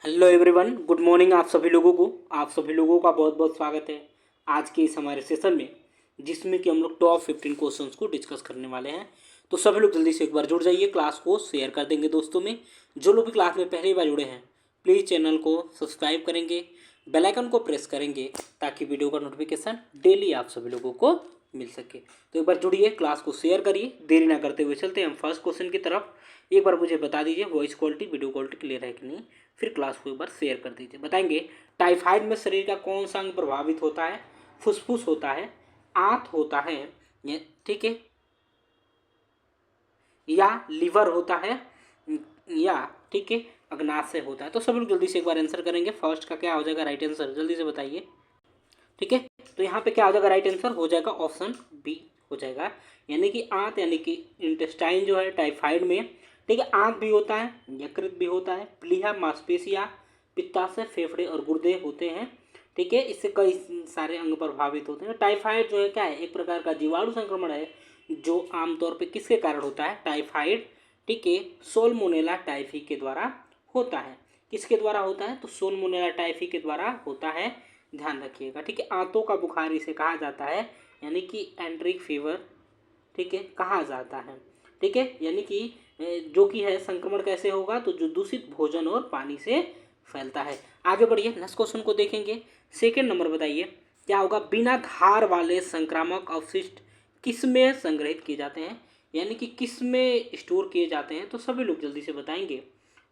Hello everyone, good morning. आप सभी लोगों का बहुत बहुत स्वागत है आज के इस हमारे सेशन में, जिसमें कि हम लोग टॉप 15 क्वेश्चंस को डिस्कस करने वाले हैं। तो सभी लोग जल्दी से एक बार जुड़ जाइए, क्लास को शेयर कर देंगे दोस्तों में। जो लोग भी क्लास में पहली बार जुड़े हैं, प्लीज़ चैनल को सब्सक्राइब करेंगे, बेल आइकन को प्रेस करेंगे, ताकि वीडियो का नोटिफिकेशन डेली आप सभी लोगों को मिल सके। तो एक बार जुड़िए, क्लास को शेयर करिए। देरी ना करते हुए चलते हैं हम फर्स्ट क्वेश्चन की तरफ। एक बार मुझे बता दीजिए voice quality, video quality clear है कि नहीं, फिर क्लास को एक बार शेयर कर दीजिए। बताएंगे टाइफाइड में शरीर का कौन सा अंग प्रभावित होता है? फुसफुस होता है, आंत होता है, ठीक है, या लीवर होता है, या ठीक है अग्नाशय होता है। तो सब लोग जल्दी से एक बार आंसर करेंगे। फर्स्ट का क्या हो जाएगा राइट आंसर, जल्दी से बताइए। ठीक है, तो यहाँ पे क्या हो जाएगा राइट आंसर, हो जाएगा ऑप्शन बी हो जाएगा, यानी कि आंत यानी कि इंटेस्टाइन जो है टाइफाइड में, ठीक है, आंत भी होता है, यकृत भी होता है, प्लीहा, मांसपेशियाँ, पित्ताशय, फेफड़े और गुर्दे होते हैं। ठीक है, इससे कई सारे अंग प्रभावित होते हैं। टाइफाइड जो है क्या है, एक प्रकार का जीवाणु संक्रमण है, जो आमतौर पे किसके कारण होता है? टाइफाइड, ठीक है, सोलमोनेला टाइफी के द्वारा होता है। किसके द्वारा होता है? तो सोलमोनेला टाइफी के द्वारा होता है, ध्यान रखिएगा। ठीक है, आंतों का बुखार इसे कहा जाता है, यानी कि एंट्रिक फीवर, ठीक है, कहा जाता है। ठीक है, यानी कि जो कि है संक्रमण कैसे होगा, तो जो दूषित भोजन और पानी से फैलता है। आगे बढ़िए, नेक्स्ट क्वेश्चन को देखेंगे। सेकेंड नंबर बताइए क्या होगा? बिना धार वाले संक्रामक अवशिष्ट किस में संग्रहित किए जाते हैं, यानी कि किस में स्टोर किए जाते हैं? तो सभी लोग जल्दी से बताएंगे,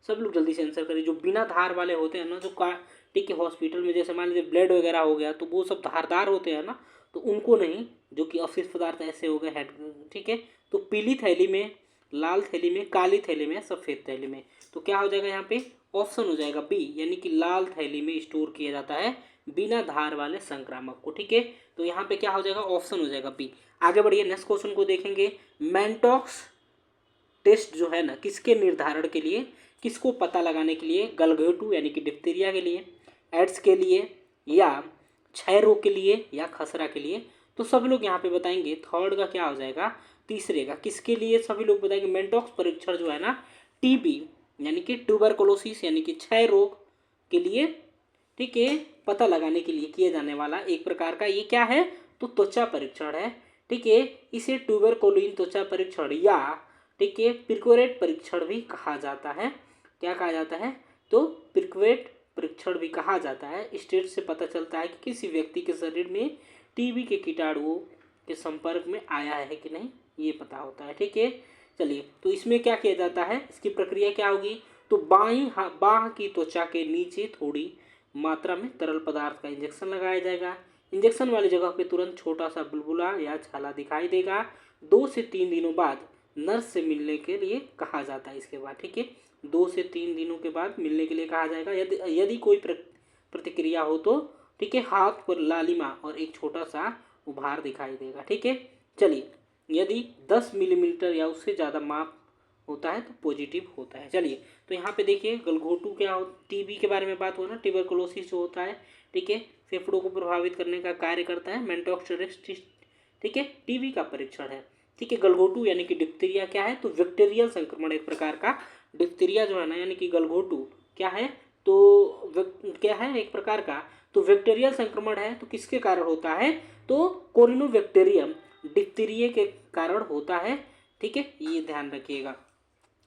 सब लोग जल्दी से आंसर करिए। जो बिना धार वाले होते हैं ना, जो का ठीक है हॉस्पिटल में जैसे मान लीजिए ब्लड वगैरह हो गया, तो वो सब धारदार होते हैं ना, तो उनको नहीं, जो कि अवशिष्ट पदार्थ ऐसे हो गए हेड, ठीक है, तो पीली थैली में, लाल थैली में, काली थैली में, सफ़ेद थैली में। तो क्या हो जाएगा यहाँ पे? ऑप्शन हो जाएगा बी, यानी कि लाल थैली में स्टोर किया जाता है बिना धार वाले संक्रामक को। ठीक है, तो यहाँ पे क्या हो जाएगा? ऑप्शन हो जाएगा बी। आगे बढ़िए, नेक्स्ट क्वेश्चन को देखेंगे। मैंटॉक्स टेस्ट जो है ना, किसके निर्धारण के लिए, किसको पता लगाने के लिए? गलघोटू यानी कि डिप्थीरिया के लिए, एड्स के लिए, या क्षय रोग के लिए, या खसरा के लिए? तो सभी लोग यहाँ पे बताएंगे। थर्ड का क्या हो जाएगा? तीसरे का किसके लिए सभी लोग बताएंगे? मेंटॉक्स परीक्षण जो है ना, टीबी यानी कि ट्यूबरकुलोसिस यानी कि क्षय रोग के लिए, ठीक है, पता लगाने के लिए किए जाने वाला एक प्रकार का ये क्या है? तो त्वचा परीक्षण है। ठीक है, इसे ट्यूबरकुलिन त्वचा परीक्षण या ठीक है पिरकोरेट परीक्षण भी कहा जाता है। क्या कहा जाता है? तो पिरकोरेट परीक्षण भी कहा जाता है। इस टेस्ट से पता चलता है कि किसी व्यक्ति के शरीर में टीबी के कीटाणुओं के संपर्क में आया है कि नहीं, ये पता होता है। ठीक है, चलिए, तो इसमें क्या किया जाता है, इसकी प्रक्रिया क्या होगी? तो बाह की त्वचा के नीचे थोड़ी मात्रा में तरल पदार्थ का इंजेक्शन लगाया जाएगा। इंजेक्शन वाली जगह पे तुरंत छोटा सा बुलबुला या छाला दिखाई देगा। 2 से 3 दिनों बाद नर्स से मिलने के लिए कहा जाता है। इसके बाद ठीक है, 2 से 3 दिनों के बाद मिलने के लिए कहा जाएगा। यदि यदि कोई प्रतिक्रिया हो तो ठीक है, हाथ पर लालिमा और एक छोटा सा उभार दिखाई देगा। ठीक है, चलिए, यदि 10 मिलीमीटर या उससे ज़्यादा माप होता है तो पॉजिटिव होता है। चलिए, तो यहाँ पे देखिए गलघोटू क्या हो, टीबी के बारे में बात हो ना, ट्यूबरकुलोसिस जो होता है, ठीक है, फेफड़ों को प्रभावित करने का कार्य करता है। मेंटॉक्स ठीक है, टीबी का परीक्षण है। ठीक है, गलघोटू यानी कि डिप्थीरिया क्या है? तो बैक्टीरियल संक्रमण एक प्रकार का। डिप्थीरिया जो है ना, यानी कि गलघोटू क्या है? तो क्या है एक प्रकार का, तो बैक्टीरियल संक्रमण है। तो किसके कारण होता है? तो कोरिनोबैक्टीरियम डिप्थीरिया के कारण होता है। ठीक है, ये ध्यान रखिएगा।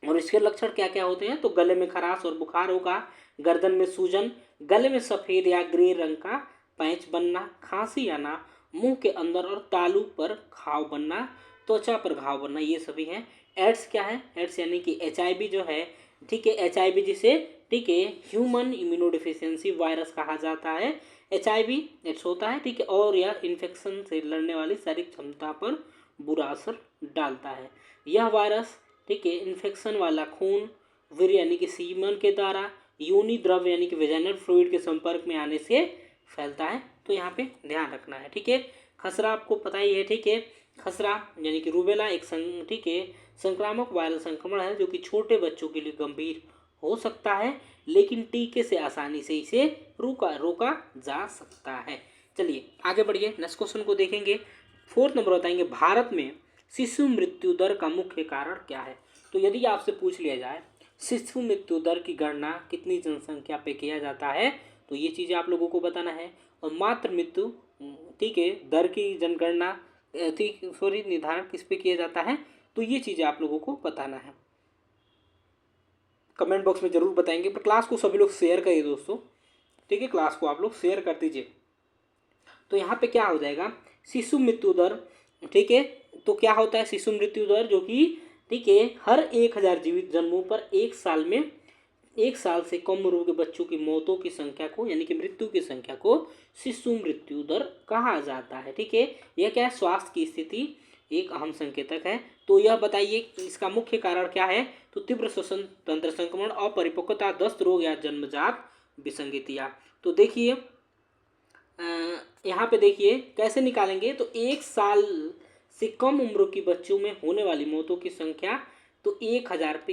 और इसके लक्षण क्या क्या होते हैं? तो गले में खराश और बुखार होगा, गर्दन में सूजन, गले में सफ़ेद या ग्रे रंग का पैच बनना, खांसी आना, मुंह के अंदर और तालू पर घाव बनना, त्वचा पर घाव बनना, ये सभी हैं। एड्स क्या है? एड्स यानी कि एचआईवी जो है, ठीक है, एचआईवी जिसे ठीक है ह्यूमन इम्यूनोडिफिशियंसी वायरस कहा जाता है। एचआईवी एड्स होता है, ठीक है, और यह इन्फेक्शन से लड़ने वाली शारीरिक क्षमता पर बुरा असर डालता है। यह वायरस ठीक है इन्फेक्शन वाला खून, वीर यानी कि सीमन के द्वारा, योनि द्रव यानी कि वेजाइनल फ्लूइड के संपर्क में आने से फैलता है। तो यहाँ पे ध्यान रखना है। ठीक है, खसरा आपको पता ही है। ठीक है, खसरा यानी कि रूबेला एक ठीक है संक्रामक वायरल संक्रमण है, जो कि छोटे बच्चों के लिए गंभीर हो सकता है, लेकिन टीके से आसानी से इसे रोका जा सकता है। चलिए आगे बढ़िए, नेक्स्ट क्वेश्चन को देखेंगे। फोर्थ नंबर बताएंगे, भारत में शिशु मृत्यु दर का मुख्य कारण क्या है? तो यदि आपसे पूछ लिया जाए शिशु मृत्यु दर की गणना कितनी जनसंख्या पे किया जाता है, तो ये चीज़ें आप लोगों को बताना है। और मातृ मृत्यु ठीक है दर की जनगणना ठीक सॉरी निर्धारण किस पे किया जाता है, तो ये चीज़ें आप लोगों को बताना है। कमेंट बॉक्स में जरूर बताएंगे, पर क्लास को सभी लोग शेयर करिए दोस्तों, ठीक है, क्लास को आप लोग शेयर कर दीजिए। तो यहाँ पे क्या हो जाएगा, शिशु मृत्यु दर, ठीक है, तो क्या होता है शिशु मृत्यु दर, जो कि ठीक है हर 1000 जीवित जन्मों पर एक साल में 1 साल से कम उम्र के बच्चों की मौतों की संख्या को यानी कि मृत्यु की संख्या को शिशु मृत्यु दर कहा जाता है। ठीक है, यह क्या है, स्वास्थ्य की स्थिति एक अहम संकेतक है। तो यह बताइए इसका मुख्य कारण क्या है, तो तीव्र श्वसन तंत्र संक्रमण, अपरिपक्वता, दस्त रोग या जन्मजात विसंगतियाँ। तो देखिए यहाँ पे देखिए कैसे निकालेंगे, तो 1 साल से कम उम्र की बच्चों में होने वाली मौतों की संख्या, तो 1000 पे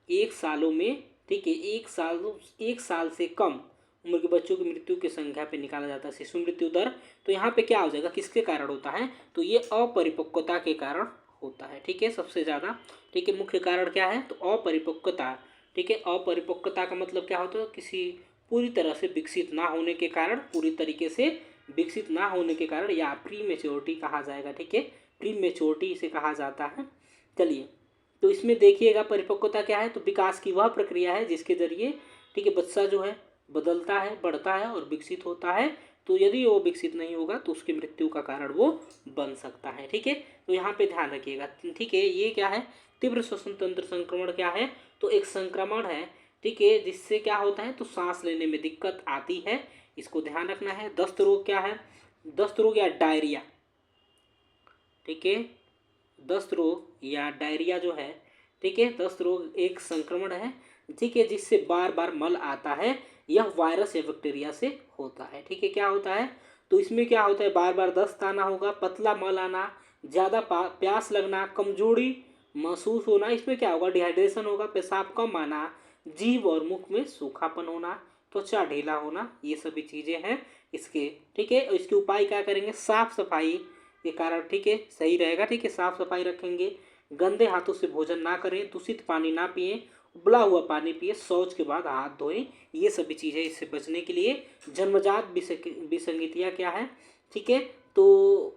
1 सालों में, ठीक है, 1 साल से कम उम्र के बच्चों की मृत्यु की संख्या पे निकाला जाता है शिशु मृत्यु दर। तो यहाँ पे क्या हो जाएगा, किसके कारण होता है, तो ये अपरिपक्वता के कारण होता है। ठीक है, सबसे ज़्यादा, ठीक है, मुख्य कारण क्या है, तो अपरिपक्वता। ठीक है, अपरिपक्वता का मतलब क्या होता है, किसी पूरी तरह से विकसित ना होने के कारण, पूरी तरीके से विकसित ना होने के कारण, या प्री मेच्योरिटी कहा जाएगा। ठीक है, प्री मेच्योरिटी इसे कहा जाता है। चलिए, तो इसमें देखिएगा परिपक्वता क्या है, तो विकास की वह प्रक्रिया है जिसके जरिए, ठीक है, बच्चा जो है बदलता है, बढ़ता है और विकसित होता है। तो यदि वो विकसित नहीं होगा तो उसकी मृत्यु का कारण वो बन सकता है। ठीक है, तो यहाँ पे ध्यान रखिएगा। ठीक है, ये क्या है, तीव्र श्वसन तंत्र संक्रमण क्या है, तो एक संक्रमण है, ठीक है, जिससे क्या होता है, तो सांस लेने में दिक्कत आती है, इसको ध्यान रखना है। दस्त रोग क्या है, दस्त रोग या डायरिया, ठीक है, दस्त रोग या डायरिया जो है, ठीक है, दस्त रोग एक संक्रमण है, ठीक है, जिससे बार बार मल आता है, यह वायरस या बैक्टीरिया से होता है। ठीक है, क्या होता है, तो इसमें क्या होता है, बार बार दस्त आना होगा, पतला मल आना, ज़्यादा प्यास लगना, कमजोरी महसूस होना, इसमें क्या होगा, डिहाइड्रेशन होगा, पेशाब कम आना, जीभ और मुख में सूखापन होना, त्वचा ढीला होना, ये सभी चीज़ें हैं इसके। ठीक है, इसके उपाय क्या करेंगे, साफ सफाई के कारण, ठीक है, सही रहेगा। ठीक है, साफ सफाई रखेंगे, गंदे हाथों से भोजन ना करें, दूषित पानी ना पिएं, उबला हुआ पानी पिए, शौच के बाद हाथ धोएं, ये सभी चीज़ें इससे बचने के लिए। जन्मजात विसंगतियाँ क्या है, ठीक है, तो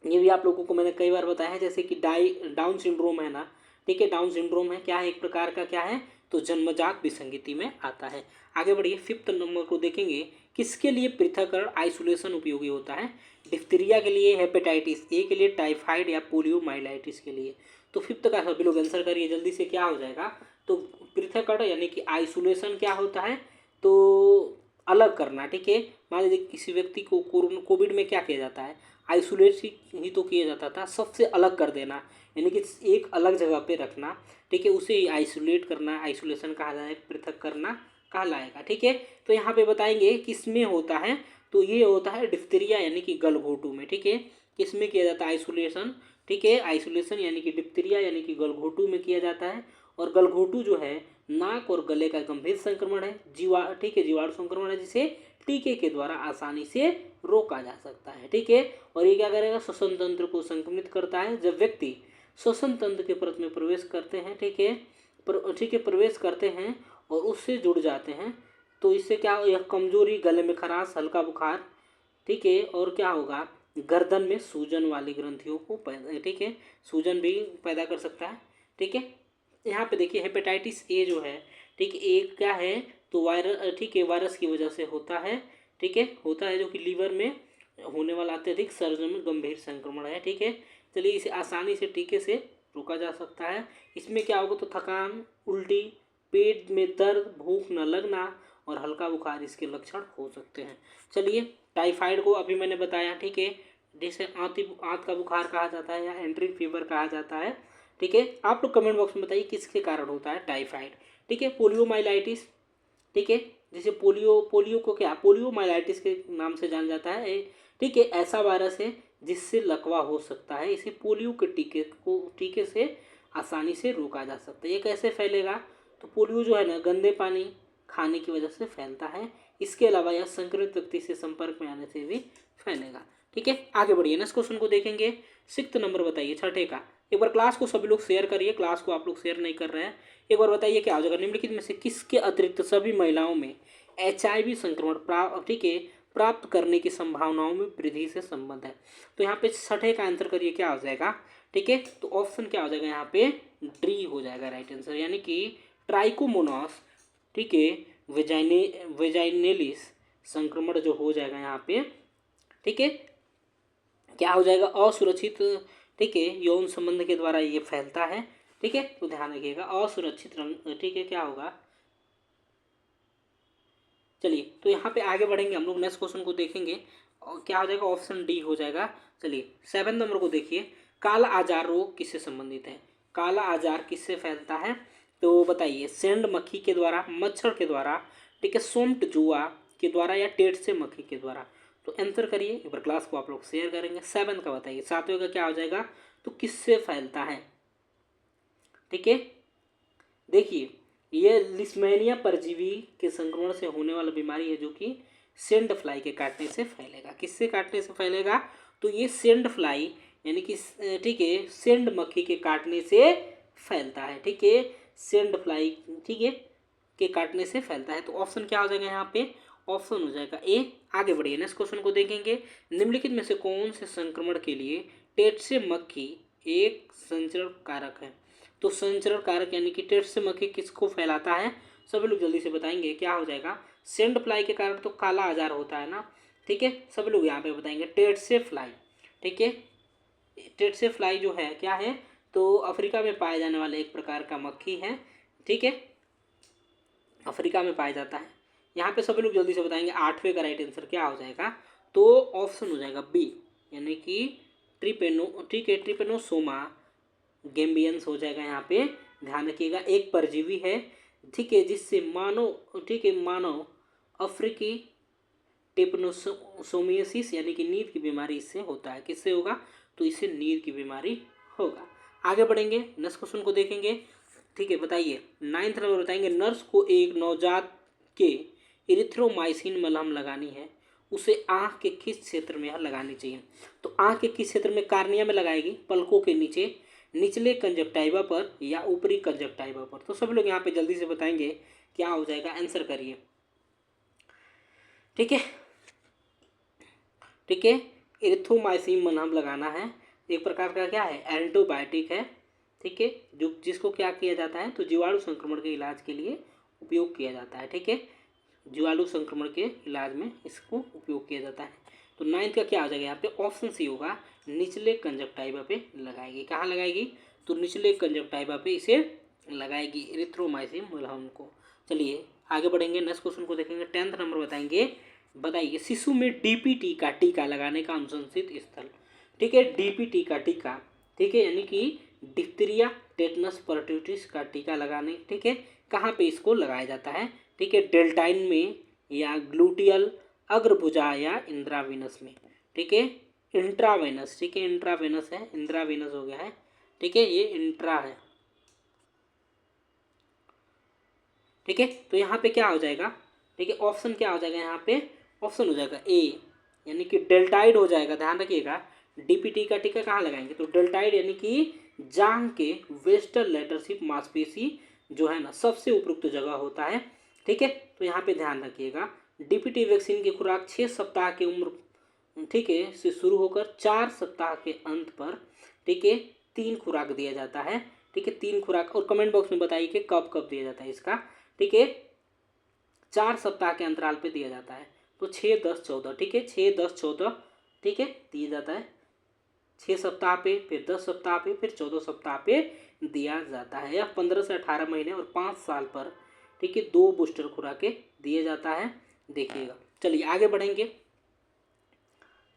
ये भी आप लोगों को मैंने कई बार बताया है, जैसे कि डाउन सिंड्रोम है ना, ठीक है, डाउन सिंड्रोम है, क्या है, एक प्रकार का क्या है, तो जन्मजात विसंगति में आता है। आगे बढ़िए, 5th नंबर को देखेंगे, किसके लिए पृथक्करण आइसोलेशन उपयोगी होता है, डिप्थीरिया के लिए, हेपेटाइटिस ए के लिए, टाइफाइड या पोलियोमाइलाइटिस के लिए। तो 5th का सभी लोग आंसर करिए जल्दी से, क्या हो जाएगा, तो पृथक्करण यानी कि आइसोलेशन क्या होता है, तो अलग करना। ठीक है, मान लीजिए किसी व्यक्ति को कोविड में क्या किया जाता है, आइसोलेट ही तो किया जाता था, सबसे अलग कर देना, यानी कि एक अलग जगह पे रखना। ठीक है, उसे आइसोलेट करना, आइसोलेशन कहा जाएगा, पृथक करना कहलाएगा। ठीक है, तो यहाँ पे बताएंगे किसमें होता है, तो ये होता है डिप्थीरिया यानी कि गलघोटू में। ठीक है, किसमें किया जाता है आइसोलेशन, ठीक है, आइसोलेशन यानी कि डिप्थीरिया यानी कि गलघोटू में किया जाता है। और गलघोटू जो है नाक और गले का गंभीर संक्रमण है, ठीक है, जीवाणु संक्रमण है, जिसे टीके के द्वारा आसानी से रोका जा सकता है। ठीक है, और ये क्या करेगा, श्वसन तंत्र को संक्रमित करता है, जब व्यक्ति श्वसन तंत्र के परत में प्रवेश करते हैं, ठीक है, ठीक है, प्रवेश करते हैं और उससे जुड़ जाते हैं, तो इससे क्या हो, यह कमजोरी, गले में खराश, हल्का बुखार, ठीक है, और क्या होगा, गर्दन में सूजन वाली ग्रंथियों को पैदा, ठीक है, सूजन भी पैदा कर सकता है। ठीक है, यहाँ पे देखिए हेपेटाइटिस ए जो है, ठीक है, ए क्या है, तो वायरस, ठीक है, वायरस की वजह से होता है। ठीक है, होता है, जो कि लीवर में होने वाला अत्यधिक सर्जन में गंभीर संक्रमण है। ठीक है, चलिए इसे आसानी से टीके से रोका जा सकता है। इसमें क्या होगा, तो थकान, उल्टी, पेट में दर्द, भूख न लगना और हल्का बुखार इसके लक्षण हो सकते हैं। चलिए, टाइफाइड को अभी मैंने बताया, ठीक है, जिसे आंत का बुखार कहा जाता है या एंट्रिक फीवर कहा जाता है। ठीक है, आप लोग कमेंट बॉक्स में बताइए किसके कारण होता है टाइफाइड। ठीक है, पोलियोमाइलाइटिस, ठीक है, जिसे पोलियो को क्या, पोलियोमाइलाइटिस के नाम से जाना जाता है। ठीक है, ऐसा वायरस है जिससे लकवा हो सकता है, इसे पोलियो के टीके से आसानी से रोका जा सकता है। ये कैसे फैलेगा, तो पोलियो जो है ना, गंदे पानी खाने की वजह से फैलता है। इसके अलावा यह संक्रमित व्यक्ति से संपर्क में आने से भी फैलेगा। ठीक है, आगे बढ़िए, नेक्स्ट क्वेश्चन को देखेंगे। 6th नंबर बताइए, छठे का, एक बार क्लास को सभी लोग शेयर करिए, क्लास को आप लोग शेयर नहीं कर रहे हैं। एक बार बताइए क्या हो जाएगा, निम्नलिखित में से किसके अतिरिक्त सभी महिलाओं में HIV संक्रमण ठीक है प्राप्त करने की संभावनाओं में वृद्धि से संबंध है। तो यहाँ पे छठे का आंसर करिए क्या हो जाएगा, ठीक है। तो ऑप्शन क्या हो जाएगा यहाँ पे, डी हो जाएगा राइट आंसर, यानी कि ट्राइकोमोनास, ठीक है, वेजाइनेलिस संक्रमण जो हो जाएगा यहाँ पे, ठीक है, क्या हो जाएगा, असुरक्षित, ठीक है, यौन संबंध के द्वारा ये फैलता है, ठीक है। तो ध्यान रखिएगा असुरक्षित रंग, ठीक है, क्या होगा। चलिए तो यहाँ पे आगे बढ़ेंगे हम लोग, नेक्स्ट क्वेश्चन को देखेंगे और क्या हो जाएगा, ऑप्शन डी हो जाएगा। चलिए 7 नंबर को देखिए, काला आजार रोग किससे संबंधित है, काला आजार किससे फैलता है, तो बताइए सेंड मक्खी के द्वारा, मच्छर के द्वारा, ठीक है, सोम्ट जुआ के द्वारा या टेट से मक्खी के द्वारा। तो आंसर करिए, एक बार क्लास को आप लोग शेयर करेंगे। 7 का बताइए, 7वें का क्या हो जाएगा, तो किससे फैलता है, ठीक है। देखिए ये लिस्मेनिया परजीवी के संक्रमण से होने वाला बीमारी है जो कि सेंड फ्लाई के काटने से फैलेगा। किससे काटने से फैलेगा, तो ये सेंड फ्लाई यानी कि ठीक है सेंड मक्खी के काटने से फैलता है, ठीक है, सेंड फ्लाई, ठीक है, के काटने से फैलता है। तो ऑप्शन क्या हो जाएगा यहाँ पे, ऑप्शन हो जाएगा ए। आगे बढ़िए नेक्स्ट क्वेश्चन को देखेंगे, निम्नलिखित में से कौन से संक्रमण के लिए टेट से मक्खी एक संचरण कारक है। तो संचरण कारक यानी कि टेट से मक्खी किसको फैलाता है, सभी लोग जल्दी से बताएंगे क्या हो जाएगा। सेंड फ्लाई के कारण तो काला आजार होता है ना, ठीक है, सभी लोग यहाँ पे बताएंगे टेट से फ्लाई, ठीक है। टेट से फ्लाई जो है क्या है, तो अफ्रीका में पाए जाने वाले एक प्रकार का मक्खी है, ठीक है, अफ्रीका में पाया जाता है। यहाँ पे सभी लोग जल्दी से बताएंगे 8वें का राइट आंसर क्या हो जाएगा, तो ऑप्शन हो जाएगा बी, यानी कि ट्रिपेनो, ठीक है, ट्रिपेनोसोमा गेम्बियंस हो जाएगा यहाँ पे। ध्यान रखिएगा एक परजीवी है, ठीक है, जिससे मानव, ठीक है, मानव अफ्रीकी टिप्नोसोमियासिस यानी कि नींद की बीमारी इससे होता है। किससे होगा, तो इससे नींद की बीमारी होगा। आगे बढ़ेंगे नेक्स्ट क्वेश्चन को देखेंगे, ठीक है। बताइए 9th नंबर बताएंगे, नर्स को एक नवजात के इरिथ्रोमाइसिन मलहम लगानी है, उसे आँख के किस क्षेत्र में लगानी चाहिए। तो आँख के किस क्षेत्र में, कार्निया में लगाएगी, पलकों के नीचे, निचले कंजक्टाइवा पर या ऊपरी कंजक्टाइवा पर। तो सब लोग यहाँ पे जल्दी से बताएंगे क्या हो जाएगा, आंसर करिए, ठीक है, ठीक है। इरिथ्रोमाइसिन मलहम लगाना है, एक प्रकार का क्या है, एंटीबायोटिक है, ठीक है, जो जिसको क्या किया जाता है, तो जीवाणु संक्रमण के इलाज के लिए उपयोग किया जाता है, ठीक है, जीवाणु संक्रमण के इलाज में इसको उपयोग किया जाता है। तो 9th का क्या आ जाएगा यहाँ पे, ऑप्शन सी होगा, निचले कंजक्टाइवा पे लगाएगी। कहाँ लगाएगी, तो निचले कंजक्टाइवा पे इसे लगाएगी इरिथ्रोमाइसिन मलहम को। चलिए आगे बढ़ेंगे नेक्स्ट क्वेश्चन को देखेंगे। 10th नंबर बताएंगे, बताइए शिशु में डीपीटी का टीका लगाने का अनुशंसित स्थल, ठीक है, डीपीटी का टीका, ठीक है, यानी कि डिप्थीरिया टेटनस परट्यूटिस का टीका लगाने, ठीक है, कहाँ पे इसको लगाया जाता है, ठीक है, डेल्टाइन में या ग्लूटियल अग्रभुजा या इंद्रावेनस में, ठीक है, इंट्रावेनस, ठीक है, इंट्रावेनस है, इंद्रावेनस हो गया है, ठीक है, ये इंट्रा है, ठीक है। तो यहाँ पे क्या हो जाएगा, ठीक है, ऑप्शन क्या हो जाएगा यहाँ पे, ऑप्शन हो जाएगा ए, यानी कि डेल्टाइड हो जाएगा। ध्यान रखिएगा डीपीटी का टीका कहाँ लगाएंगे, तो डेल्टाइड यानी कि जांघ के वेस्टर्न लेटरशिप मांसपेशी जो है ना सबसे उपयुक्त जगह होता है, ठीक है। तो यहाँ पे ध्यान रखिएगा डीपीटी वैक्सीन की खुराक 6 सप्ताह की उम्र, ठीक है, से शुरू होकर 4 सप्ताह के अंत पर, ठीक है, 3 खुराक दिया जाता है, ठीक है, 3 खुराक। और कमेंट बॉक्स में बताइए कि कब कब दिया जाता है इसका, ठीक है, 4 सप्ताह के अंतराल पे दिया जाता है। तो 6, 10, 14, ठीक है, 6, 10, 14, ठीक है, दिया जाता है 6 सप्ताह पे, फिर 10 सप्ताह पे, फिर 14 सप्ताह पे दिया जाता है। यह 15 से 18 महीने और 5 साल पर, ठीक है, 2 बूस्टर खुराकें दिया जाता है, देखिएगा। चलिए आगे बढ़ेंगे,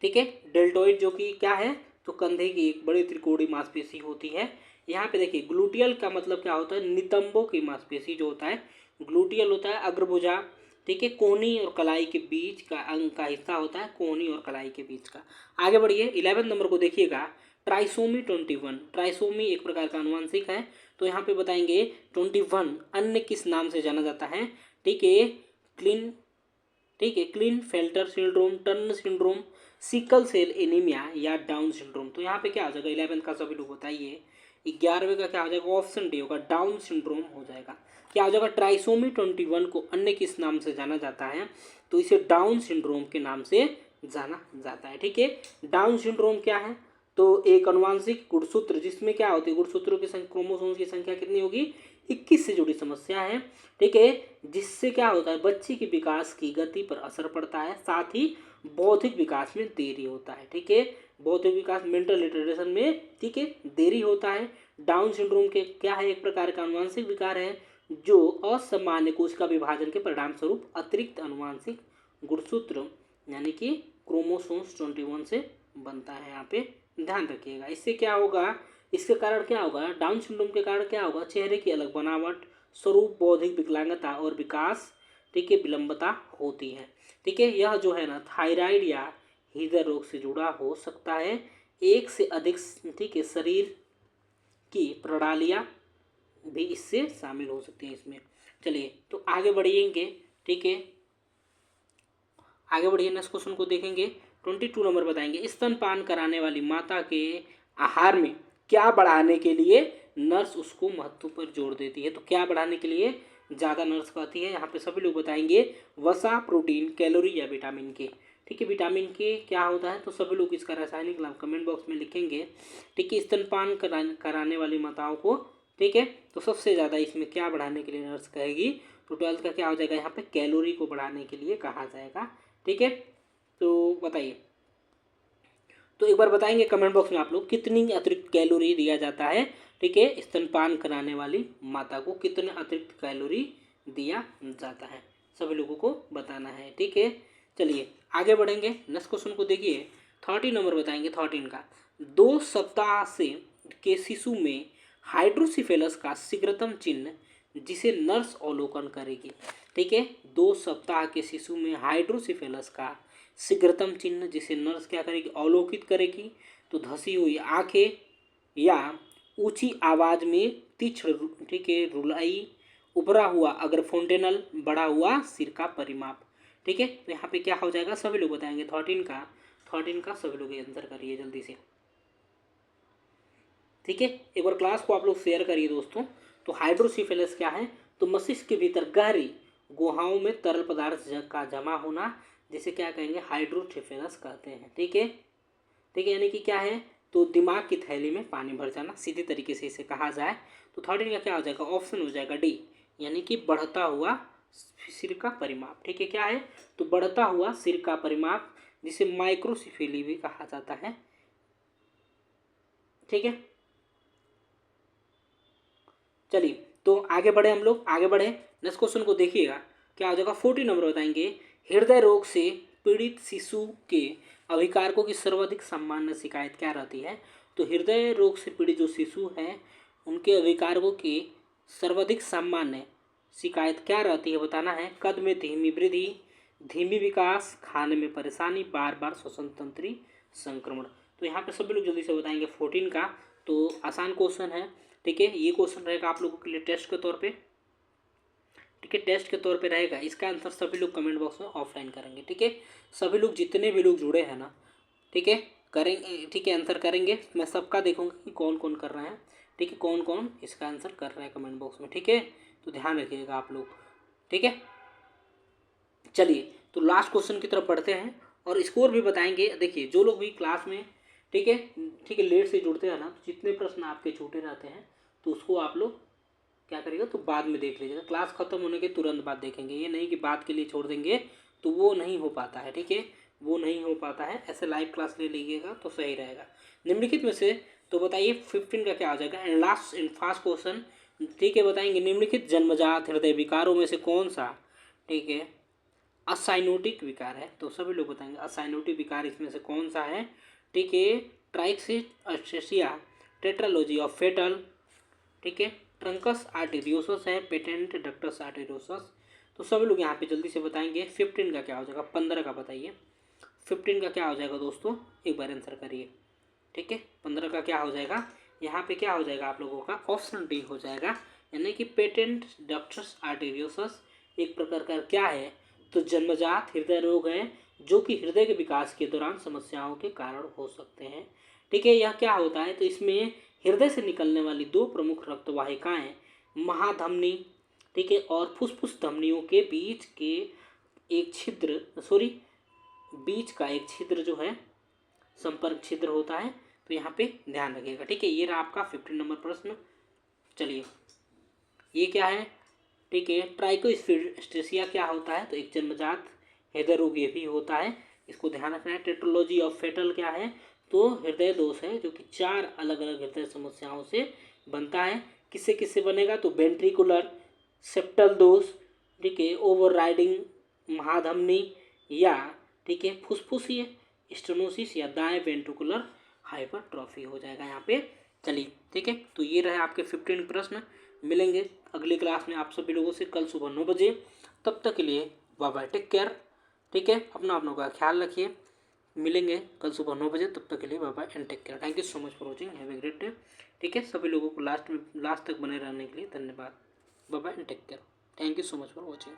ठीक है। डेल्टोइड जो कि क्या है, तो कंधे की एक बड़ी त्रिकोणीय मांसपेशी होती है। यहाँ पे देखिए ग्लूटियल का मतलब क्या होता है, नितंबों की मांसपेशी जो होता है, ग्लूटियल होता है अग्रभुजा, ठीक है, कोहनी और कलाई के बीच का अंग का हिस्सा होता है, कोहनी और कलाई के बीच का। आगे बढ़िए 11 नंबर को देखिएगा, ट्राइसोमी 21, ट्राइसोमी एक प्रकार का अनुवांशिक है। तो यहाँ पे बताएंगे 21 अन्य किस नाम से जाना जाता है, ठीक है, क्लीन, ठीक है, Klinefelter syndrome, Turner syndrome, sickle cell anemia या डाउन सिंड्रोम। तो यहाँ पे क्या हो जाएगा 11 का, सभी लोग बताइए 11वें का क्या हो जाएगा, ऑप्शन डी होगा, डाउन सिंड्रोम हो जाएगा। क्या हो जाएगा, ट्राइसोमी 21 को अन्य किस नाम से जाना जाता है, तो इसे डाउन सिंड्रोम के नाम से जाना जाता है। ठीक है, डाउन सिंड्रोम क्या है, तो एक अनुवांशिक गुणसूत्र जिसमें क्या होती है, गुणसूत्रों की संख्या, क्रोमोसोम्स की संख्या कितनी होगी, 21 से जुड़ी समस्या है। ठीक है, जिससे क्या होता है, बच्चे के विकास की गति पर असर पड़ता है, साथ ही बौद्धिक विकास में देरी होता है। ठीक है, बौद्धिक विकास, मेंटल रिटार्डेशन में, ठीक है, देरी होता है। डाउन सिंड्रोम के क्या है, एक प्रकार का अनुवांशिक विकार है जो असामान्य कोशिका विभाजन के परिणाम स्वरूप अतिरिक्त अनुवांशिक गुणसूत्र यानी कि क्रोमोसोम्स 21 से बनता है। यहाँ पे ध्यान रखिएगा। इससे क्या होगा, इसके कारण क्या होगा, डाउन सिंड्रोम के कारण क्या होगा, चेहरे की अलग बनावट, स्वरूप, बौद्धिक विकलांगता और विकास, ठीक है, विलंबता होती है। ठीक है, यह जो है ना थायराइड या हृदय रोग से जुड़ा हो सकता है। एक से अधिक, ठीक है, शरीर की प्रणालियाँ भी इससे शामिल हो सकती हैं इसमें। चलिए तो आगे बढ़ेंगे। ठीक है, आगे बढ़िए, नेक्स्ट क्वेश्चन को देखेंगे। 22 नंबर बताएंगे, स्तनपान कराने वाली माता के आहार में क्या बढ़ाने के लिए नर्स उसको महत्व पर जोर देती है, तो क्या बढ़ाने के लिए ज़्यादा नर्स कहती है, यहाँ पे सभी लोग बताएंगे वसा, प्रोटीन, कैलोरी या विटामिन के। ठीक है, विटामिन के क्या होता है, तो सभी लोग इसका रासायनिक नाम कमेंट बॉक्स में लिखेंगे। ठीक है, स्तनपान कराने वाली माताओं को, ठीक है, तो सबसे ज़्यादा इसमें क्या बढ़ाने के लिए नर्स कहेगी, तो 12th का क्या हो जाएगा, यहाँ पे कैलोरी को बढ़ाने के लिए कहा जाएगा। ठीक है, तो बताइए, तो एक बार बताएंगे कमेंट बॉक्स में आप लोग कितनी अतिरिक्त कैलोरी दिया जाता है। ठीक है, स्तनपान कराने वाली माता को कितने अतिरिक्त कैलोरी दिया जाता है, सभी लोगों को बताना है। ठीक है, चलिए आगे बढ़ेंगे, नेक्स्ट क्वेश्चन को देखिए। 13 नंबर बताएंगे, 13 का, 2 सप्ताह से के शिशु में हाइड्रोसिफेलस का शीघ्रतम चिन्ह जिसे नर्स अवलोकन करेगी। ठीक है, 2 सप्ताह के शिशु में हाइड्रोसिफेलस का शीघ्रतम चिन्ह जिसे नर्स क्या करेगी, अवलोकित करेगी, तो धसी हुई आंखें या ऊंची आवाज में तीक्ष्ण, ठीक है, रुलाई, उभरा हुआ अगर फोंटेनल, बढ़ा हुआ सिर का परिमाप। ठीक है, तो यहाँ पे क्या हो जाएगा, सभी लोग बताएंगे 13 का सभी लोग आंसर करिए जल्दी से। ठीक है, एक बार क्लास को आप लोग शेयर करिए दोस्तों। तो हाइड्रोसिफेलस क्या है, तो मस्तिष्क के भीतर गहरी गुहाओं में तरल पदार्थ का जमा होना, जिसे क्या कहेंगे, हाइड्रोसिफेलस कहते हैं। ठीक है, ठीक है, यानी कि क्या है, तो दिमाग की थैली में पानी भर जाना, सीधी तरीके से इसे कहा जाए। तो 13 का क्या हो जाएगा, ऑप्शन हो जाएगा डी, यानी कि बढ़ता हुआ सिर का परिमाप। ठीक है, क्या है, तो बढ़ता हुआ सिर का परिमाप, जिसे माइक्रोसिफेली भी कहा जाता है। ठीक है, चलिए तो आगे बढ़े, हम लोग आगे बढ़े, नेक्स्ट क्वेश्चन को देखिएगा। क्या हो जाएगा, 14 नंबर बताएंगे, हृदय रोग से पीड़ित शिशु के अभिकारकों की सर्वाधिक सामान्य शिकायत क्या रहती है, तो हृदय रोग से पीड़ित जो शिशु है उनके अभिकारकों की सर्वाधिक सामान्य शिकायत क्या रहती है, बताना है। कद में धीमी वृद्धि, धीमी विकास, खाने में परेशानी, बार बार श्वसन तंत्री संक्रमण। तो यहाँ पे सभी लोग जल्दी से बताएंगे 14 का, तो आसान क्वेश्चन है। ठीक है, ये क्वेश्चन रहेगा आप लोगों के लिए टेस्ट के तौर पे। ठीक है, टेस्ट के तौर पे रहेगा, इसका आंसर सभी लोग कमेंट बॉक्स में ऑफलाइन करेंगे। ठीक है, सभी लोग जितने भी लोग जुड़े हैं ना, ठीक है, करेंगे, ठीक है, आंसर करेंगे। मैं सबका देखूंगा कि कौन कौन कर रहे हैं। ठीक है, कौन कौन इसका आंसर कर रहे हैं कमेंट बॉक्स में। ठीक है, तो ध्यान रखिएगा आप लोग। ठीक है, चलिए तो लास्ट क्वेश्चन की तरफ बढ़ते हैं और स्कोर भी बताएंगे। देखिए, जो लोग भी क्लास में, ठीक है, ठीक है, लेट से जुड़ते हैं ना, तो जितने प्रश्न आपके छूटे रहते हैं तो उसको आप लोग क्या करिएगा, तो बाद में देख लीजिएगा, क्लास खत्म होने के तुरंत बाद देखेंगे, ये नहीं कि बाद के लिए छोड़ देंगे, तो वो नहीं हो पाता है। ठीक है, वो नहीं हो पाता है, ऐसे लाइव क्लास ले लीजिएगा तो सही रहेगा। निम्नलिखित में से तो बताइए 15 का क्या हो जाएगा, and last and fast question. ठीक है, बताएंगे निम्नलिखित जन्मजात हृदय विकारों में से कौन सा, ठीक है, असाइनोटिक विकार है, तो सभी लोग बताएंगे असाइनोटिक विकार इसमें से कौन सा है। ठीक है, ट्राइक्सिया, टेट्रालॉजी ऑफ फेटल, ठीक है, ट्रंकस आर्टेरियोसस है, पेटेंट डक्टस आर्टेरियोसस। तो सभी लोग यहाँ पे जल्दी से बताएंगे। 15 का क्या हो जाएगा, 15 का बताइए, 15 का क्या हो जाएगा दोस्तों, एक बार आंसर करिए। ठीक है, 15 का क्या हो जाएगा, यहाँ पे क्या हो जाएगा आप लोगों का, ऑप्शन डी हो जाएगा, यानी कि पेटेंट डक्टस आर्टेरियोसस एक प्रकार का क्या है, तो जन्मजात हृदय रोग है जो कि हृदय के विकास के दौरान समस्याओं के कारण हो सकते हैं। ठीक है, यह क्या होता है, तो इसमें हृदय से निकलने वाली दो प्रमुख रक्त वाहिकाएं महाधमनी, ठीक है, और फुफ्फुस धमनियों के बीच के एक छिद्र बीच का एक छिद्र जो है संपर्क छिद्र होता है। तो यहाँ पे ध्यान रखिएगा, ठीक है। ये रहा आपका 15 नंबर प्रश्न। चलिए ये क्या है, ठीक है, ट्राइकोस्फेरेसिया क्या होता है, तो एक जन्मजात हृदय रोग ये भी होता है, इसको ध्यान रखना है। टेट्रोलॉजी ऑफ फेटल क्या है, तो हृदय दोष है जो कि 4 अलग अलग हृदय समस्याओं से बनता है। किससे किससे बनेगा, तो वेंट्रिकुलर सेप्टल दोष, ठीक है, ओवर राइडिंग महाधमनी, या ठीक है फुफ्फुसीय स्टेनोसिस, या दाएं वेंट्रिकुलर हाइपरट्रॉफी हो जाएगा यहाँ पे। चलिए ठीक है, तो ये रहे आपके 15 प्रश्न। मिलेंगे अगली क्लास में आप सभी लोगों से कल सुबह 9 बजे। तब तक के लिए बाय बाय, टेक केयर, ठीक है, अपनों का ख्याल रखिए। मिलेंगे कल सुबह 9 बजे, तब तक के लिए bye bye and take care. Thank you so much for watching, have a great day. ठीक है, सभी लोगों को लास्ट तक बने रहने के लिए धन्यवाद। Bye bye and take care. Thank you so much for watching.